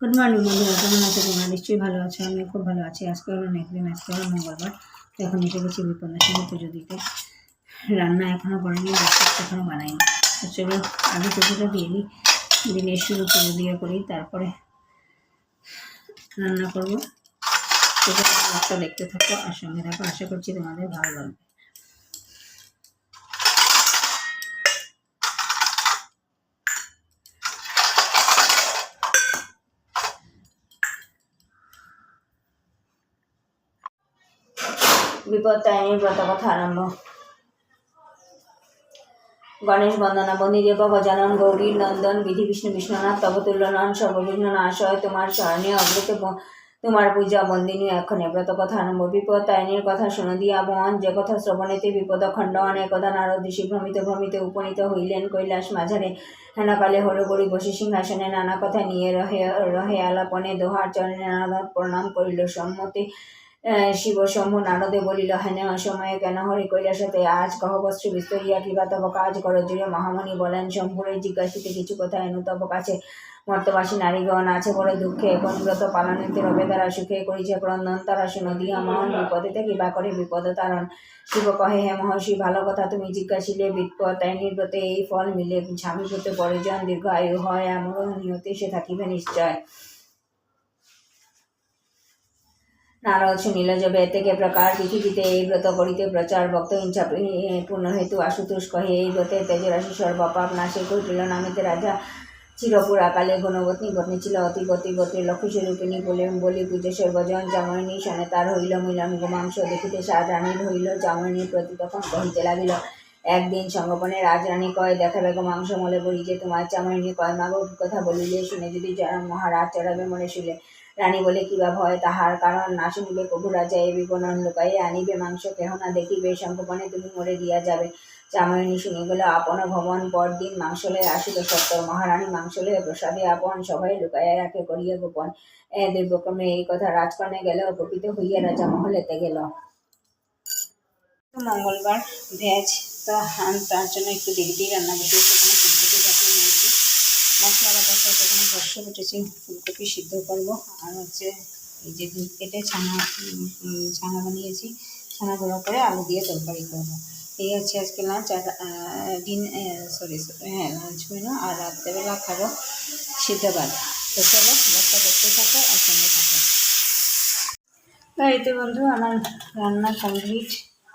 Good morning বন্ধুরা, কেমন আছো তোমরা? নিশ্চয়ই ভালো আছো। আমি খুব ভালো আছি। আজকে হলো নেক্সট আজকে হলো মঙ্গলবার। তো এখন এসে গেছি বিপন্নের সঙ্গে পুজো দিতে। রান্না এখনও করিনি, ব্রেকফাস্ট এখনও বানাইনি। তো চলো আগে পুজোটা দিয়ে দিই, দিনের শুরু পুজো দিয়ে করি, তারপরে রান্না করবো। পুজোর ব্লগটা দেখতে থাকো আর সঙ্গে থাকো, আশা করছি তোমাদের ভালো লাগবে। বিপত্তারিণীর ব্রত কথা আরম্ভ। গণেশ বন্দনা বন্দিদেব গজানন গৌরী নন্দন বিধি বিষ্ণু বিষ্ণুনাথ তব তুল্যনন সর্ববিঘ্ন নাশয় তোমার চরণে অগ্রত তোমার পূজা বন্দিনী এক্ষণে ব্রত কথা আরম্ভ। বিপত্তারিণীর কথা শুনো দিয়া মন যে কথা শ্রবণেতে বিপদ খণ্ডন একদা নারদ ঋষি ভ্রমিতে ভ্রমিতে উপনীত হইলেন কৈলাস মাঝারে। হেনকালে হরগরি বসে সিংহাসনে নানা কথা নিয়ে রহে রহে আলাপনে দোহার চরণে নারদ প্রণাম করিল। সম্মতি শিব শম্ভু নারদে বলিল, হেন অসময়ে কেন হরি কৈলাসতে আজ কহবস্ত্র বিস্তরিয়া কিবা তব কাজ করো জুড়ে। মহামণি বলেন, শম্ভুরে জিজ্ঞাসিতে কিছু কথা এনু তব কাছে। মর্তবাসী নারীগণ আছে বড় দুঃখে, কোন ব্রত পালনেতে রবে তারা সুখে করিছে ক্রন্দন তারা শুনো দিয়া মহান বিপদেতে কিবা করে বিপদ তারণ। শিব কহে, হে মহর্ষি ভালো কথা তুমি জিজ্ঞাসিলে। বিপত্তারিণীর ব্রতে এই ফল মিলে, স্বামী ব্রতে পরিজন দীর্ঘ আয়ু হয়, এমন নিয়তে সে থাকিবে নিশ্চয়। নারদ শুনিল যে বেতেকে প্রকার পৃথিবীতে এই ব্রত করিতে প্রচার। ভক্ত হিংসা পুনর্হেতু আশুতোষ কহে, এই ব্রতে তেজরাশি সর্বপাপ নাশে কৌটিল্য নামেতে রাজা চিরপুরাকালে গুণবতী পত্নী ছিল অতিপতি গোত্রে লক্ষ্মী স্বরূপিণী বলি পূজে সর্বজন। জাময়িনী শনে তার হইল মিলন, গোমাংস দেখিতে সাত রানীর হইল জাময়িনীর প্রতি তখন কহিতে লাগিল। একদিন সঙ্গোপনে রাজরানী কয়, দেখাবে গোমাংস মলে বলি যে তোমার জাময়িনী কয়, মাগো কি কথা বলিলে শুনে যদি মহারাজ চড়াবে মনে শুলে। রানী বলে, কিবা ভয় তাহার কারণ না শুনিবে প্রভু রাজা এ বিবরণ লুকাইয়া আনিবে মাংস কেহ না দেখিবে, সঙ্গোপনে তুমি মরে দিয়া যাবে। জাময়িনী শুনি গেল আপন ভবন, পরদিন মাংস লয়ে আসিল সত্তর। মহারানী মাংস লয়ে প্রসাদে আপন সবাই লুকাইয়া রাখে করিয়া গোপন। দুর্গক্রমে এই কথা রাজকর্ণে গেল, কুপিত হইয়া রাজা মহলেতে গেল। মঙ্গলবার ভেজ, তো তার জন্য একটু দেরিতেই রান্না করছি। সেখানে ফুলকপি কাটিয়ে নিয়েছি, মশলা বাটা সেখানে সর্ষে বেটেছি, ফুলকপি সিদ্ধ করবো। আর হচ্ছে এই যে দুধ কেটে ছানা বানিয়েছি, ছানা গুঁড়ো করে আলু দিয়ে তরকারি করবো। এই হচ্ছে আজকে লাঞ্চ। আর লাঞ্চ মেনু। আর রাত্রেবেলা খাবো সিদ্ধ ভাত। তো চলো ভাতটা দেখতে থাকো আর সঙ্গে থাকো। এই তো বন্ধু, আমার রান্না কমপ্লিট।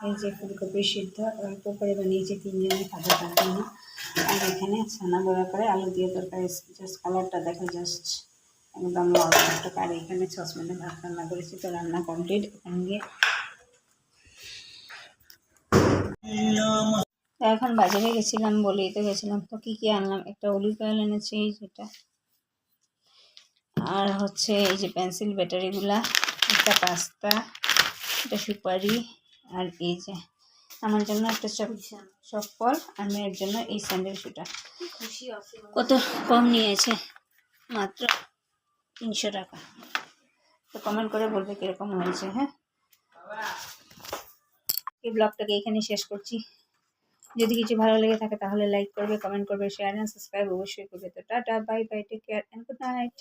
এই যে ফুলকপি সিদ্ধ অল্প করে বানিয়েছি, তিনজনে খাবো তার জন্য। আর এখানে ছানা বড়া করে আলু দিয়ে তরকারি, জাস্ট কালারটা দেখো, জাস্ট একদম লাল টকটকে। আর এখানে সসপ্যানে ভাত রান্না করেছি। তো রান্না কমপ্লিট। এখানে গিয়ে এখন বাজারে গেছিলাম, বলেই তো গেছিলাম। তো কী কী আনলাম, একটা অলিভ অয়েল এনেছি যেটা, আর হচ্ছে এই যে পেন্সিল ব্যাটারিগুলা, একটা পাস্তা, একটা সুপারি, আর এই যে আমার জন্য একটা চপ্পল, আর মেয়ের জন্য এই স্যান্ডেল শুটা। কত কম নিয়েছে, মাত্র 300 টাকা। তো কমেন্ট করে বলবে কীরকম হয়েছে। হ্যাঁ, এই ব্লগটাকে এখানে শেষ করছি। যদি কিছু ভালো লেগে থাকে তাহলে লাইক করবে, কমেন্ট করবে, শেয়ার অ্যান্ড সাবস্ক্রাইব অবশ্যই করবে। তো টাটা, bye bye, take care and good night.